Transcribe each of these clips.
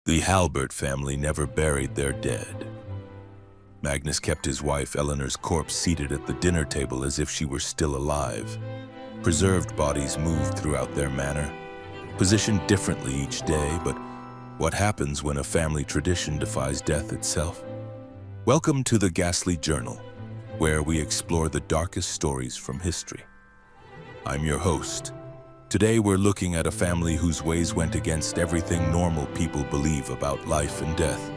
The Halbert family never buried their dead. Magnus kept his wife Eleanor's corpse seated at the dinner table as if she were still alive. Preserved bodies moved throughout their manor, positioned differently each day, but what happens when a family tradition defies death itself? Welcome to the Ghastly Journal, where we explore the darkest stories from history. I'm your host. Today we're looking at a family whose ways went against everything normal people believe about life and death.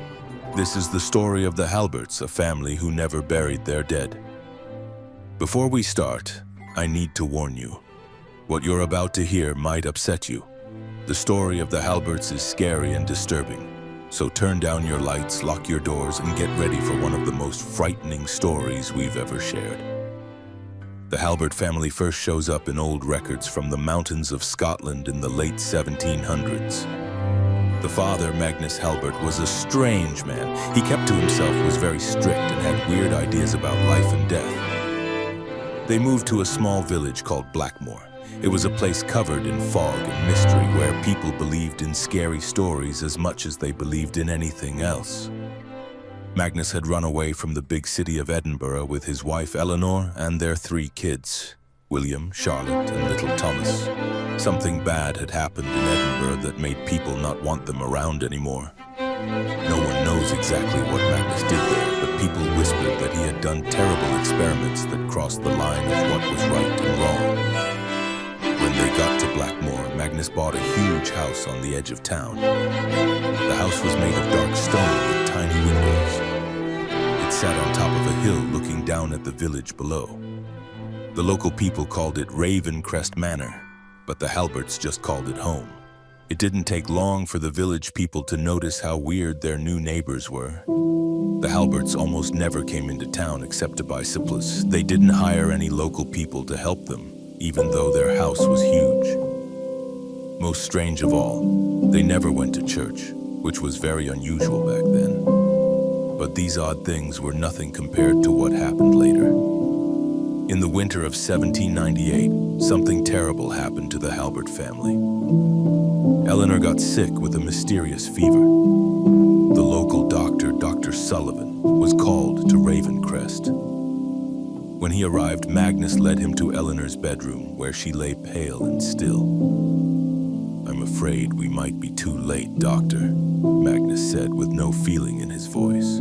This is the story of the Halberts, a family who never buried their dead. Before we start, I need to warn you. What you're about to hear might upset you. The story of the Halberts is scary and disturbing, so turn down your lights, lock your doors, and get ready for one of the most frightening stories we've ever shared. The Halbert family first shows up in old records from the mountains of Scotland in the late 1700s. The father, Magnus Halbert, was a strange man. He kept to himself, was very strict, and had weird ideas about life and death. They moved to a small village called Blackmore. It was a place covered in fog and mystery where people believed in scary stories as much as they believed in anything else. Magnus had run away from the big city of Edinburgh with his wife Eleanor and their 3 kids, William, Charlotte, and little Thomas. Something bad had happened in Edinburgh that made people not want them around anymore. No one knows exactly what Magnus did there, but people whispered that he had done terrible experiments that crossed the line of what was right and wrong. When they got to Blackmore, Magnus bought a huge house on the edge of town. The house was made of dark stone with tiny windows. It sat on top of a hill looking down at the village below. The local people called it Ravencrest Manor, but the Halberts just called it home. It didn't take long for the village people to notice how weird their new neighbors were. The Halberts almost never came into town except to buy supplies. They didn't hire any local people to help them, even though their house was huge. Most strange of all, they never went to church, which was very unusual back then. But these odd things were nothing compared to what happened later. In the winter of 1798, something terrible happened to the Halbert family. Eleanor got sick with a mysterious fever. The local doctor, Dr. Sullivan, was called to Ravencrest. When he arrived, Magnus led him to Eleanor's bedroom, where she lay pale and still. "I'm afraid we might be too late, Doctor," Magnus said with no feeling in his voice.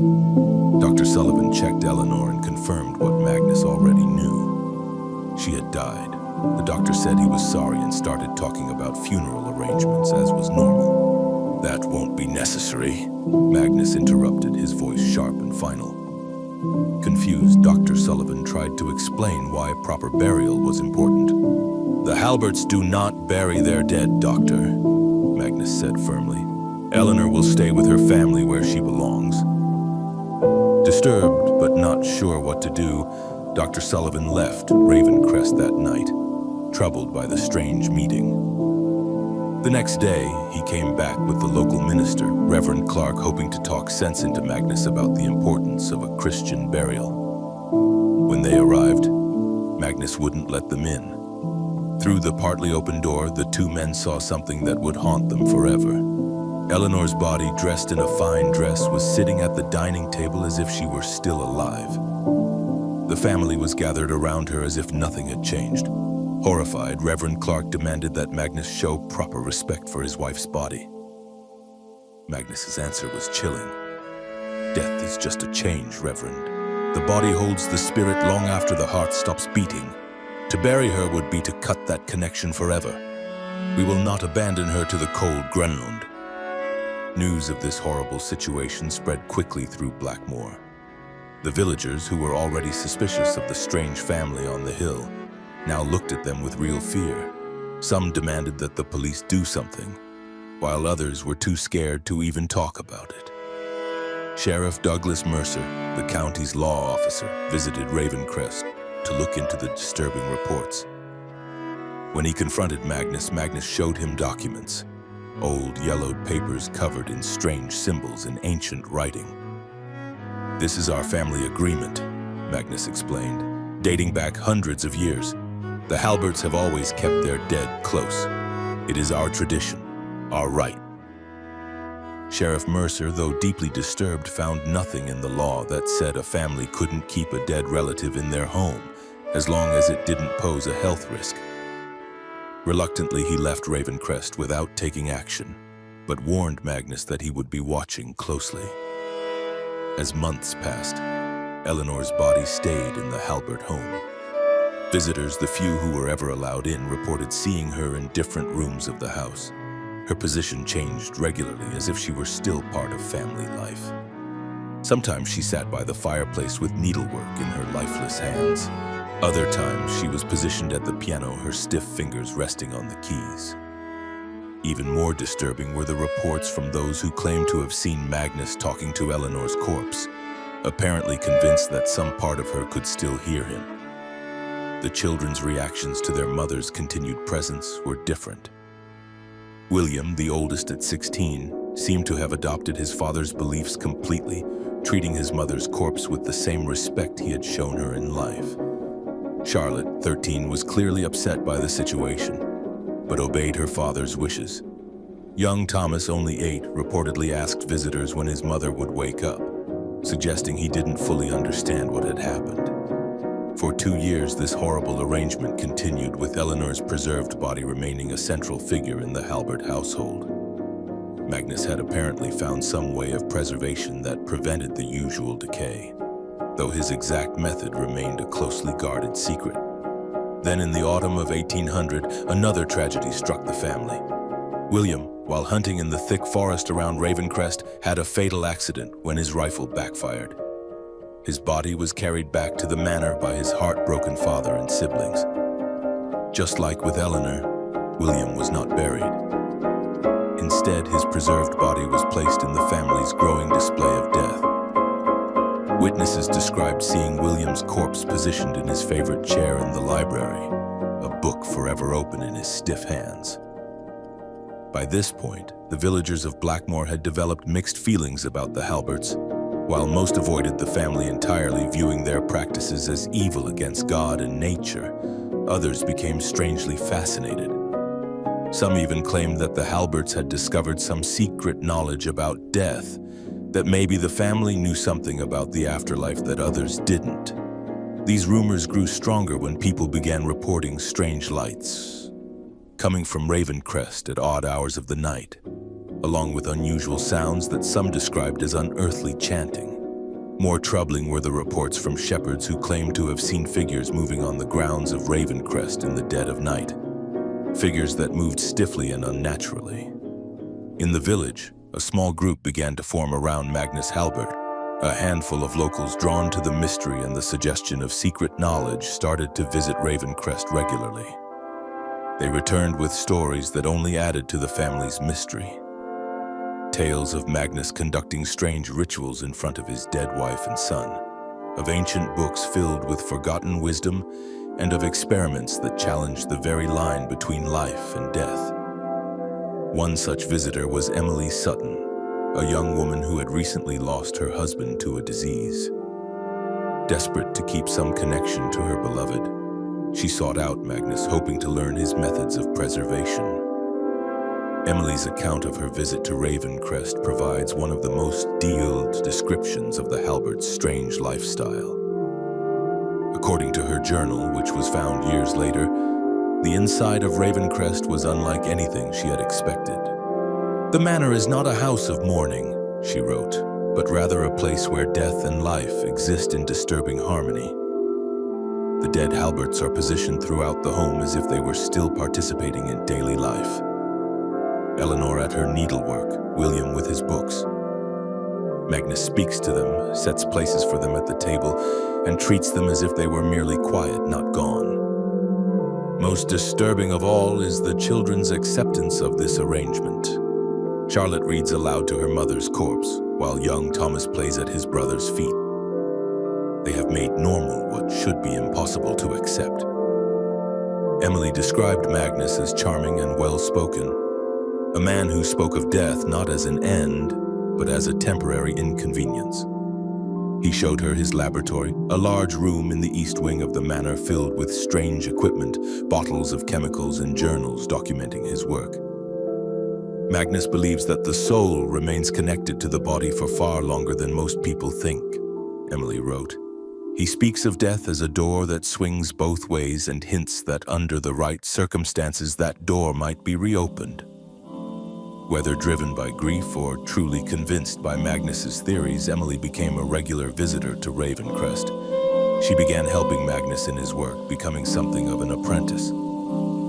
Dr. Sullivan checked Eleanor and confirmed what Magnus already knew. She had died. The doctor said he was sorry and started talking about funeral arrangements, as was normal. "That won't be necessary," Magnus interrupted, his voice sharp and final. Confused, Dr. Sullivan tried to explain why proper burial was important. "The Halberts do not bury their dead, Doctor," Magnus said firmly. "Eleanor will stay with her family where she belongs." Disturbed but not sure what to do, Dr. Sullivan left Ravencrest that night, troubled by the strange meeting. The next day, he came back with the local minister, Reverend Clark, hoping to talk sense into Magnus about the importance of a Christian burial. When they arrived, Magnus wouldn't let them in. Through the partly open door, the 2 men saw something that would haunt them forever. Eleanor's body, dressed in a fine dress, was sitting at the dining table as if she were still alive. The family was gathered around her as if nothing had changed. Horrified, Reverend Clark demanded that Magnus show proper respect for his wife's body. Magnus's answer was chilling. "Death is just a change, Reverend. The body holds the spirit long after the heart stops beating. To bury her would be to cut that connection forever. We will not abandon her to the cold Greenland." News of this horrible situation spread quickly through Blackmore. The villagers, who were already suspicious of the strange family on the hill, now looked at them with real fear. Some demanded that the police do something, while others were too scared to even talk about it. Sheriff Douglas Mercer, the county's law officer, visited Ravencrest to look into the disturbing reports. When he confronted Magnus, Magnus showed him documents, old yellowed papers covered in strange symbols in ancient writing. "This is our family agreement," Magnus explained, "dating back hundreds of years. The Halberts have always kept their dead close. It is our tradition, our right." Sheriff Mercer, though deeply disturbed, found nothing in the law that said a family couldn't keep a dead relative in their home as long as it didn't pose a health risk. Reluctantly, he left Ravencrest without taking action, but warned Magnus that he would be watching closely. As months passed, Eleanor's body stayed in the Halbert home. Visitors, the few who were ever allowed in, reported seeing her in different rooms of the house. Her position changed regularly, as if she were still part of family life. Sometimes she sat by the fireplace with needlework in her lifeless hands. Other times she was positioned at the piano, her stiff fingers resting on the keys. Even more disturbing were the reports from those who claimed to have seen Magnus talking to Eleanor's corpse, apparently convinced that some part of her could still hear him. The children's reactions to their mother's continued presence were different. William, the oldest at 16, seemed to have adopted his father's beliefs completely, treating his mother's corpse with the same respect he had shown her in life. Charlotte, 13, was clearly upset by the situation, but obeyed her father's wishes. Young Thomas, only 8, reportedly asked visitors when his mother would wake up, suggesting he didn't fully understand what had happened. For 2 years, this horrible arrangement continued, with Eleanor's preserved body remaining a central figure in the Halbert household. Magnus had apparently found some way of preservation that prevented the usual decay, though his exact method remained a closely guarded secret. Then in the autumn of 1800, another tragedy struck the family. William, while hunting in the thick forest around Ravencrest, had a fatal accident when his rifle backfired. His body was carried back to the manor by his heartbroken father and siblings. Just like with Eleanor, William was not buried. Instead, his preserved body was placed in the family's growing display of death. Witnesses described seeing William's corpse positioned in his favorite chair in the library, a book forever open in his stiff hands. By this point, the villagers of Blackmore had developed mixed feelings about the Halberts. While most avoided the family entirely, viewing their practices as evil against God and nature, others became strangely fascinated. Some even claimed that the Halberts had discovered some secret knowledge about death, that maybe the family knew something about the afterlife that others didn't. These rumors grew stronger when people began reporting strange lights, coming from Ravencrest at odd hours of the night, along with unusual sounds that some described as unearthly chanting. More troubling were the reports from shepherds who claimed to have seen figures moving on the grounds of Ravencrest in the dead of night, figures that moved stiffly and unnaturally. In the village, a small group began to form around Magnus Halbert. A handful of locals drawn to the mystery and the suggestion of secret knowledge started to visit Ravencrest regularly. They returned with stories that only added to the family's mystery. Tales of Magnus conducting strange rituals in front of his dead wife and son, of ancient books filled with forgotten wisdom, and of experiments that challenged the very line between life and death. One such visitor was Emily Sutton, a young woman who had recently lost her husband to a disease. Desperate to keep some connection to her beloved, she sought out Magnus, hoping to learn his methods of preservation. Emily's account of her visit to Ravencrest provides one of the most detailed descriptions of the Halberts' strange lifestyle. According to her journal, which was found years later, the inside of Ravencrest was unlike anything she had expected. "The manor is not a house of mourning," she wrote, "but rather a place where death and life exist in disturbing harmony. The dead Halberts are positioned throughout the home as if they were still participating in daily life. Eleanor at her needlework, William with his books. Magnus speaks to them, sets places for them at the table, and treats them as if they were merely quiet, not gone. Most disturbing of all is the children's acceptance of this arrangement." Charlotte reads aloud to her mother's corpse, while young Thomas plays at his brother's feet. They have made normal what should be impossible to accept. Emily described Magnus as charming and well-spoken, a man who spoke of death not as an end, but as a temporary inconvenience. He showed her his laboratory, a large room in the east wing of the manor filled with strange equipment, bottles of chemicals and journals documenting his work. Magnus believes that the soul remains connected to the body for far longer than most people think, Emily wrote. He speaks of death as a door that swings both ways and hints that under the right circumstances that door might be reopened. Whether driven by grief or truly convinced by Magnus's theories, Emily became a regular visitor to Ravencrest. She began helping Magnus in his work, becoming something of an apprentice.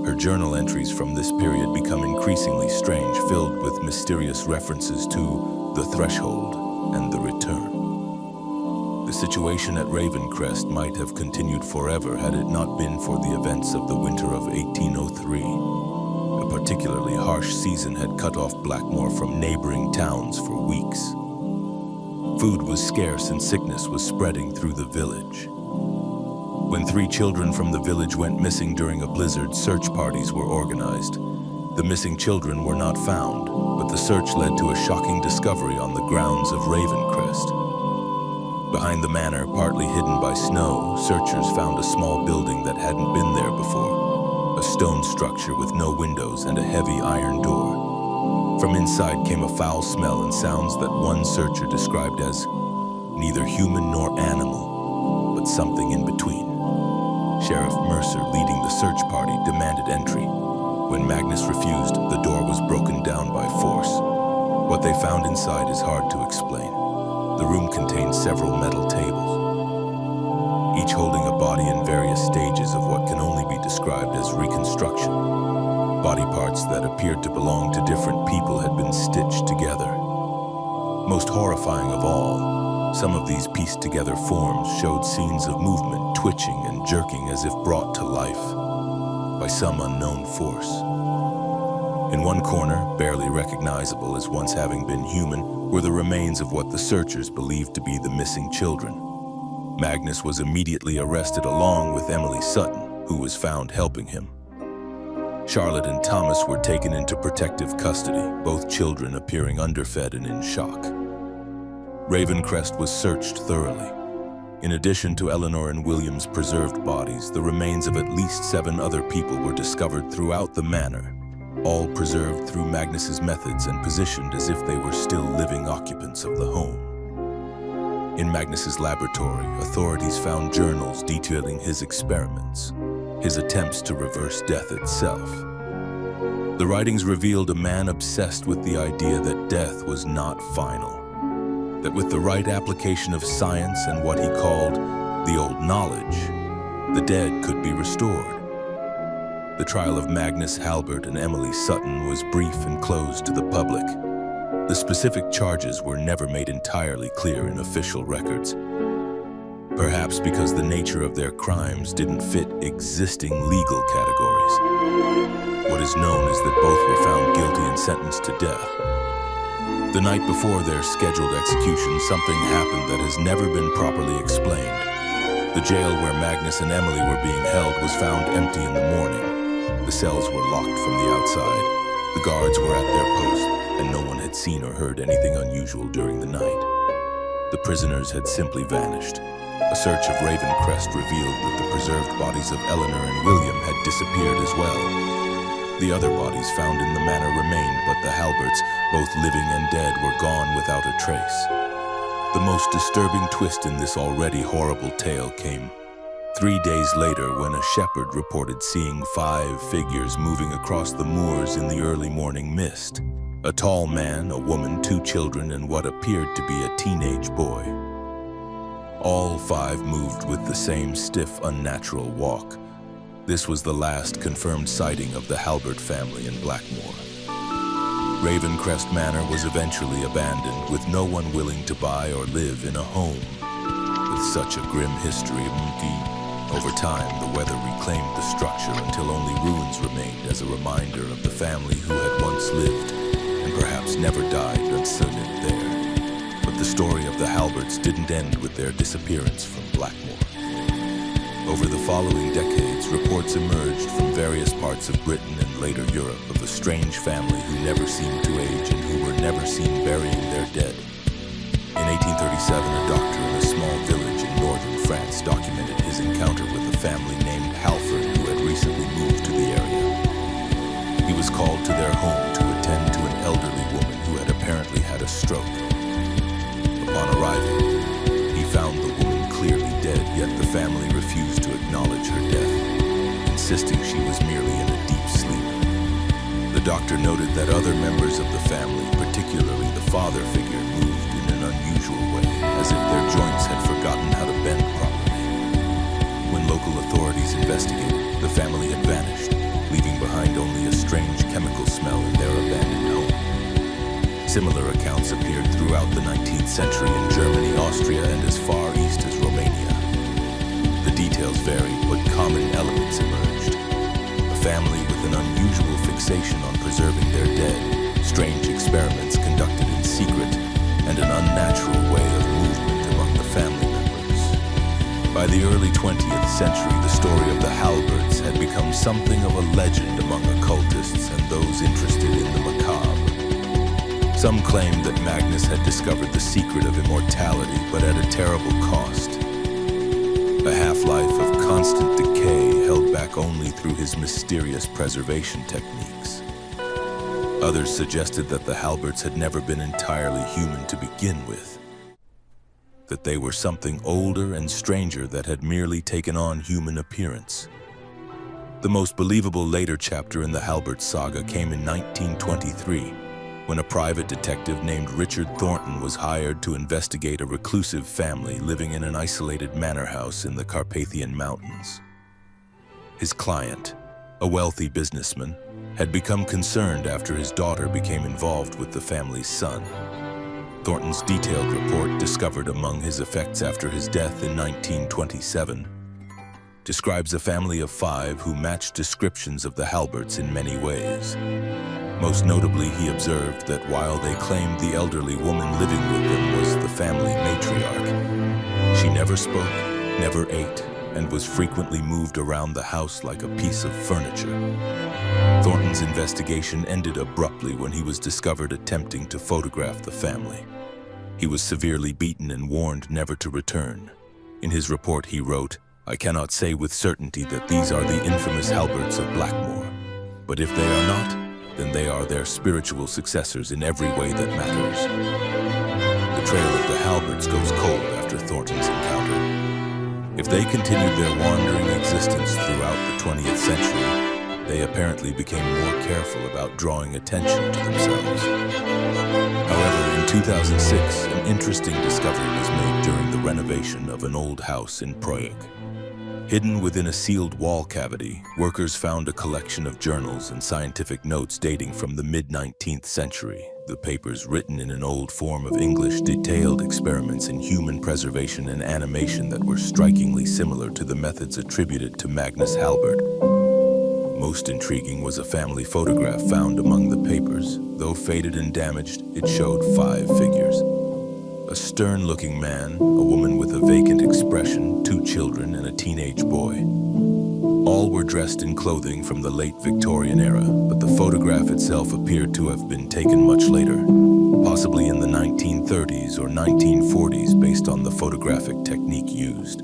Her journal entries from this period become increasingly strange, filled with mysterious references to the threshold and the return. The situation at Ravencrest might have continued forever had it not been for the events of the winter of 1803. A particularly harsh season had cut off Blackmore from neighboring towns for weeks. Food was scarce and sickness was spreading through the village. When 3 children from the village went missing during a blizzard, search parties were organized. The missing children were not found, but the search led to a shocking discovery on the grounds of Ravencrest. Behind the manor, partly hidden by snow, searchers found a small building that hadn't been there before. A stone structure with no windows and a heavy iron door. From inside came a foul smell and sounds that one searcher described as neither human nor animal, but something in between. Sheriff Mercer, leading the search party, demanded entry. When Magnus refused, the door was broken down by force. What they found inside is hard to explain. The room contained several metal tables, each holding a body in various stages of what can only be described as reconstruction. Body parts that appeared to belong to different people had been stitched together. Most horrifying of all, some of these pieced-together forms showed scenes of movement, twitching and jerking as if brought to life by some unknown force. In one corner, barely recognizable as once having been human, were the remains of what the searchers believed to be the missing children. Magnus was immediately arrested along with Emily Sutton, who was found helping him. Charlotte and Thomas were taken into protective custody, both children appearing underfed and in shock. Ravencrest was searched thoroughly. In addition to Eleanor and William's preserved bodies, the remains of at least 7 other people were discovered throughout the manor, all preserved through Magnus's methods and positioned as if they were still living occupants of the home. In Magnus's laboratory, authorities found journals detailing his experiments, his attempts to reverse death itself. The writings revealed a man obsessed with the idea that death was not final, that with the right application of science and what he called the old knowledge, the dead could be restored. The trial of Magnus Halbert and Emily Sutton was brief and closed to the public. The specific charges were never made entirely clear in official records, perhaps because the nature of their crimes didn't fit existing legal categories. What is known is that both were found guilty and sentenced to death. The night before their scheduled execution, something happened that has never been properly explained. The jail where Magnus and Emily were being held was found empty in the morning. The cells were locked from the outside. The guards were at their post, and no one had seen or heard anything unusual during the night. The prisoners had simply vanished. A search of Ravencrest revealed that the preserved bodies of Eleanor and William had disappeared as well. The other bodies found in the manor remained, but the Halberts, both living and dead, were gone without a trace. The most disturbing twist in this already horrible tale came 3 days later when a shepherd reported seeing 5 figures moving across the moors in the early morning mist. A tall man, a woman, 2 children, and what appeared to be a teenage boy. All 5 moved with the same stiff, unnatural walk. This was the last confirmed sighting of the Halbert family in Blackmore. Ravencrest Manor was eventually abandoned, with no one willing to buy or live in a home with such a grim history. Over time, the weather reclaimed the structure until only ruins remained as a reminder of the family who had once lived and perhaps never died until there. But the story of the Halberts didn't end with their disappearance from Blackmore. Over the following decades, reports emerged from various parts of Britain and later Europe of a strange family who never seemed to age and who were never seen burying their dead. In 1837, a doctor in a small village in northern France documented his encounter with a family named Halford who had recently moved to the area. He was called to their home to attend to an elderly stroke. Upon arriving, he found the woman clearly dead, yet the family refused to acknowledge her death, insisting she was merely in a deep sleep. The doctor noted that other members of the family, particularly the father figure, moved in an unusual way, as if their joints had forgotten how to bend properly. When local authorities investigated, the family had vanished, leaving behind only a strange chemical smell in their abandoned home. Similar accounts appeared throughout the 19th century in Germany, Austria, and as far east as Romania. The details varied, but common elements emerged. A family with an unusual fixation on preserving their dead, strange experiments conducted in secret, and an unnatural way of movement among the family members. By the early 20th century, the story of the Halberts had become something of a legend among occultists and those interested in the macabre. Some claimed that Magnus had discovered the secret of immortality, but at a terrible cost. A half-life of constant decay held back only through his mysterious preservation techniques. Others suggested that the Halberts had never been entirely human to begin with, that they were something older and stranger that had merely taken on human appearance. The most believable later chapter in the Halbert saga came in 1923, when a private detective named Richard Thornton was hired to investigate a reclusive family living in an isolated manor house in the Carpathian Mountains. His client, a wealthy businessman, had become concerned after his daughter became involved with the family's son. Thornton's detailed report, discovered among his effects after his death in 1927, describes a family of 5 who matched descriptions of the Halberts in many ways. Most notably, he observed that while they claimed the elderly woman living with them was the family matriarch, she never spoke, never ate, and was frequently moved around the house like a piece of furniture. Thornton's investigation ended abruptly when he was discovered attempting to photograph the family. He was severely beaten and warned never to return. In his report, he wrote, "I cannot say with certainty that these are the infamous Halberts of Blackmore, but if they are not, then they are their spiritual successors in every way that matters." The trail of the Halberts goes cold after Thornton's encounter. If they continued their wandering existence throughout the 20th century, they apparently became more careful about drawing attention to themselves. However, in 2006, an interesting discovery was made during the renovation of an old house in Prague. Hidden within a sealed wall cavity, workers found a collection of journals and scientific notes dating from the mid-19th century. The papers, written in an old form of English, detailed experiments in human preservation and animation that were strikingly similar to the methods attributed to Magnus Halbert. Most intriguing was a family photograph found among the papers. Though faded and damaged, it showed 5 figures. A stern-looking man, a woman with a vacant expression, 2 children, and a teenage boy. All were dressed in clothing from the late Victorian era, but the photograph itself appeared to have been taken much later, possibly in the 1930s or 1940s based on the photographic technique used.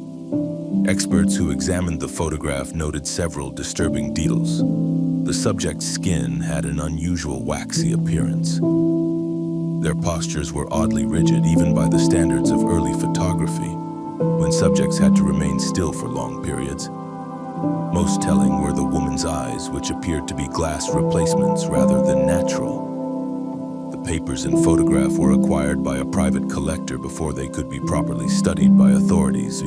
Experts who examined the photograph noted several disturbing details. The subject's skin had an unusual waxy appearance. Their postures were oddly rigid, even by the standards of early photography, when subjects had to remain still for long periods. Most telling were the woman's eyes, which appeared to be glass replacements rather than natural. The papers and photograph were acquired by a private collector before they could be properly studied by authorities,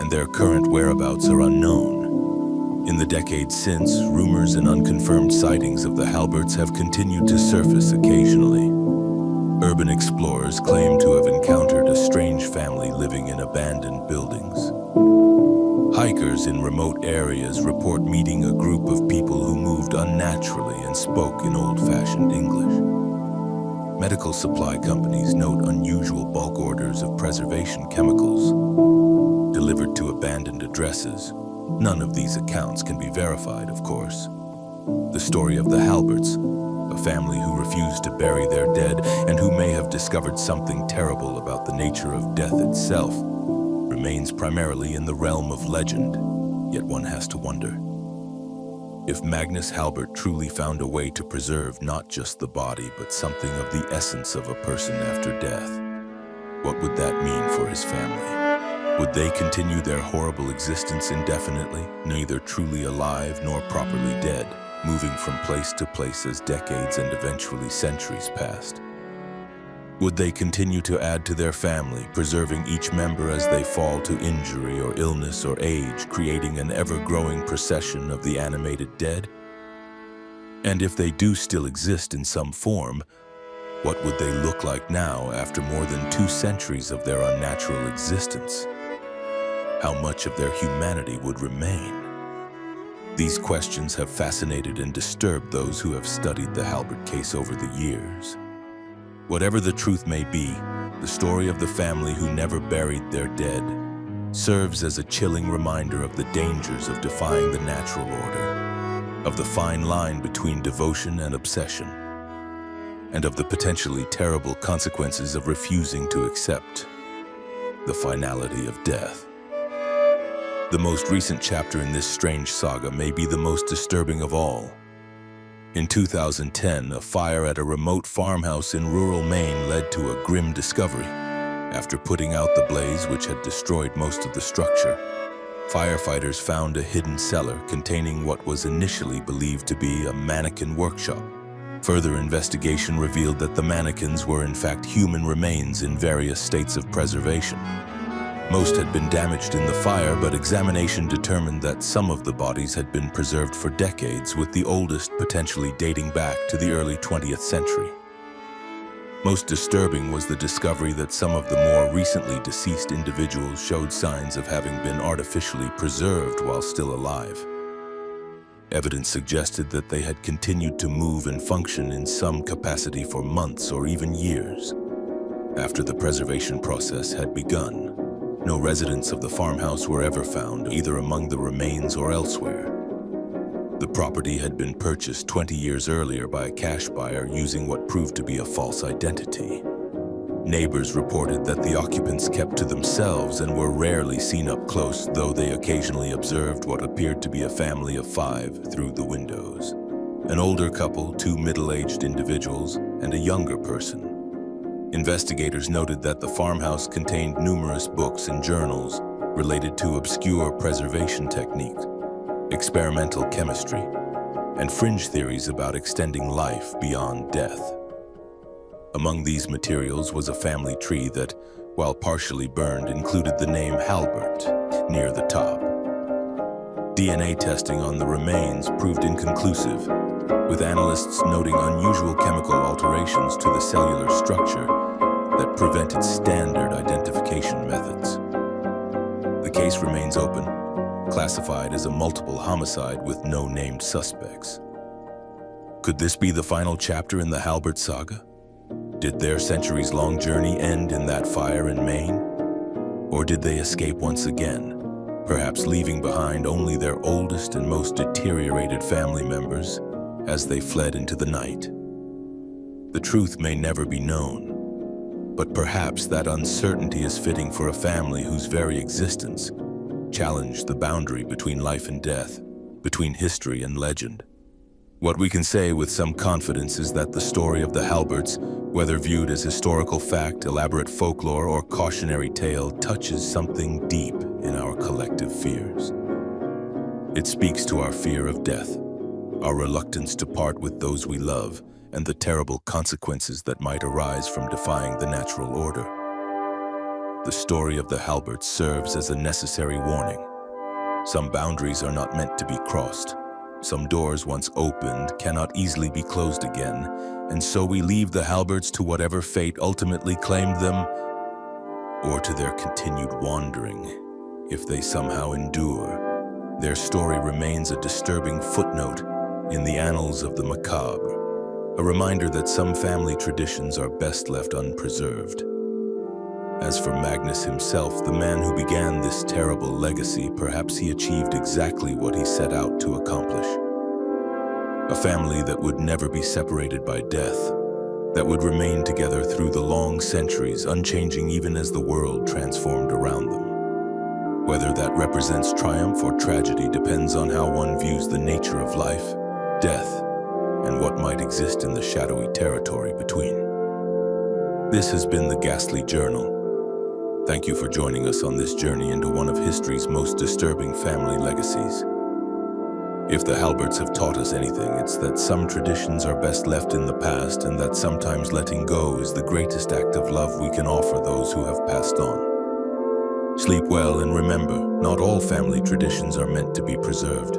and their current whereabouts are unknown. In the decades since, rumors and unconfirmed sightings of the Halberts have continued to surface occasionally. Urban explorers claim to have encountered a strange family living in abandoned buildings. Hikers in remote areas report meeting a group of people who moved unnaturally and spoke in old-fashioned English. Medical supply companies note unusual bulk orders of preservation chemicals delivered to abandoned addresses. None of these accounts can be verified, of course. The story of the Halberts, a family who refused to bury their dead and who may have discovered something terrible about the nature of death itself, remains primarily in the realm of legend, yet one has to wonder. If Magnus Halbert truly found a way to preserve not just the body, but something of the essence of a person after death, what would that mean for his family? Would they continue their horrible existence indefinitely, neither truly alive nor properly dead, moving from place to place as decades and eventually centuries passed? Would they continue to add to their family, preserving each member as they fall to injury or illness or age, creating an ever-growing procession of the animated dead? And if they do still exist in some form, what would they look like now after more than 2 centuries of their unnatural existence? How much of their humanity would remain? These questions have fascinated and disturbed those who have studied the Halbert case over the years. Whatever the truth may be, the story of the family who never buried their dead serves as a chilling reminder of the dangers of defying the natural order, of the fine line between devotion and obsession, and of the potentially terrible consequences of refusing to accept the finality of death. The most recent chapter in this strange saga may be the most disturbing of all. In 2010, a fire at a remote farmhouse in rural Maine led to a grim discovery. After putting out the blaze, which had destroyed most of the structure, firefighters found a hidden cellar containing what was initially believed to be a mannequin workshop. Further investigation revealed that the mannequins were in fact human remains in various states of preservation. Most had been damaged in the fire, but examination determined that some of the bodies had been preserved for decades, with the oldest potentially dating back to the early 20th century. Most disturbing was the discovery that some of the more recently deceased individuals showed signs of having been artificially preserved while still alive. Evidence suggested that they had continued to move and function in some capacity for months or even years after the preservation process had begun. No residents of the farmhouse were ever found, either among the remains or elsewhere. The property had been purchased 20 years earlier by a cash buyer using what proved to be a false identity. Neighbors reported that the occupants kept to themselves and were rarely seen up close, though they occasionally observed what appeared to be a family of 5 through the windows. An older couple, 2 middle-aged individuals, and a younger person. Investigators noted that the farmhouse contained numerous books and journals related to obscure preservation techniques, experimental chemistry, and fringe theories about extending life beyond death. Among these materials was a family tree that, while partially burned, included the name Halbert near the top. DNA testing on the remains proved inconclusive, with analysts noting unusual chemical alterations to the cellular structure that prevented standard identification methods. The case remains open, classified as a multiple homicide with no named suspects. Could this be the final chapter in the Halbert saga? Did their centuries-long journey end in that fire in Maine? Or did they escape once again, perhaps leaving behind only their oldest and most deteriorated family members as they fled into the night? The truth may never be known, but perhaps that uncertainty is fitting for a family whose very existence challenged the boundary between life and death, between history and legend. What we can say with some confidence is that the story of the Halberts, whether viewed as historical fact, elaborate folklore, or cautionary tale, touches something deep in our collective fears. It speaks to our fear of death, our reluctance to part with those we love, and the terrible consequences that might arise from defying the natural order. The story of the Halberts serves as a necessary warning. Some boundaries are not meant to be crossed. Some doors once opened cannot easily be closed again, and so we leave the Halberts to whatever fate ultimately claimed them, or to their continued wandering, if they somehow endure. Their story remains a disturbing footnote in the annals of the macabre, a reminder that some family traditions are best left unpreserved. As for Magnus himself, the man who began this terrible legacy, perhaps he achieved exactly what he set out to accomplish. A family that would never be separated by death, that would remain together through the long centuries, unchanging even as the world transformed around them. Whether that represents triumph or tragedy depends on how one views the nature of life, death, and what might exist in the shadowy territory between. This has been the Ghastly Journal. Thank you for joining us on this journey into one of history's most disturbing family legacies. If the Halberts have taught us anything, it's that some traditions are best left in the past and that sometimes letting go is the greatest act of love we can offer those who have passed on. Sleep well and remember, not all family traditions are meant to be preserved.